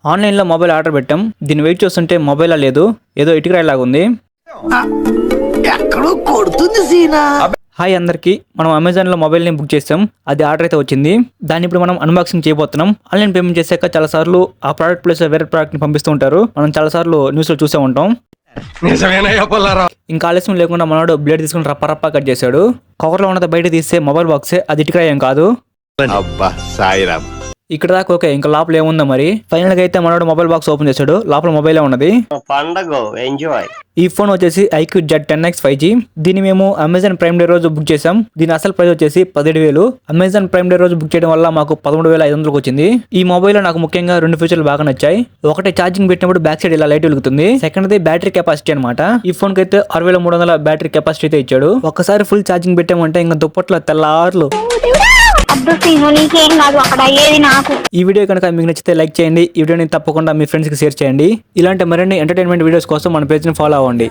ఆన్లైన్లో mobile order పెట్టాం. దీన్ని వెయిట్ చేస్తుంటే మొబైల్ లేదు, ఏదో ఇటుకరాయిలాగా ఉంది. హాయ్ అందరికి, మనం అమెజాన్లో మొబైల్ని బుక్ చేసాం. అది ఆర్డర్ అయితే వచ్చింది. దాన్ని ఇప్పుడు మనం అన్బాక్సింగ్ చేయబోతున్నాం. ఆన్లైన్ పేమెంట్ చేశాక చాలా సార్లు ఆ ప్రోడక్ట్ ప్లేస్ వేరే ప్రోడక్ట్ని పంపిస్తూ ఉంటారు. మనం చాలా సార్లు న్యూస్లో చూసే ఉంటాం. ఇంకా ఆలస్యం లేకుండా మనోడు బ్లేడ్ తీసుకుని రప్ప కట్ చేశాడు. కవర్లో ఉన్నది బయట తీస్తే మొబైల్ బాక్సే, అది ఇటుకరాయి ఏం కాదు. ఇక్కడ దాకా ఓకే, ఇంకా లోపల ఏముందో మరి. ఫైనల్ గా అయితే మనోడు మొబైల్ బాక్స్ ఓపెన్ చేశాడు. లోపల మొబైలే ఉన్నది. ఈ ఫోన్ వచ్చేసి IQ Z10X 5G. దీన్ని మేము అమెజాన్ ప్రైమ్ డే రోజు బుక్ చేసాం. దీని అసలు ప్రైస్ వచ్చేసి 17,000. అమెజాన్ ప్రైమ్ డే రోజు బుక్ చేయడం వల్ల మాకు 13,500 వచ్చింది. ఈ మొబైల్ లో నాకు ముఖ్యంగా 2 ఫీచర్లు బాగా నచ్చాయి. ఒకటి, ఛార్జింగ్ పెట్టినప్పుడు బ్యాక్ సైడ్ ఇలా లైట్ వెలుగుతుంది. సెకండ్, బ్యాటరీ కెపాసిటీ అనమాట. ఈ ఫోన్ కి అయితే 6,300 బ్యాటరీ కెపాసిటీ అయితే ఇచ్చాడు. ఒకసారి ఫుల్ ఛార్జింగ్ పెట్టామంటే ఇంకా దుప్పట్లో తెల్లార్లు. ఈ వీడియో కనుక మీకు నచ్చితే లైక్ చేయండి. ఈ వీడియోని తప్పకుండా మీ ఫ్రెండ్స్ కి షేర్ చేయండి. ఇలాంటి మరిన్ని ఎంటర్టైన్మెంట్ వీడియోస్ కోసం మన పేజ్ ని ఫాలో అవ్వండి.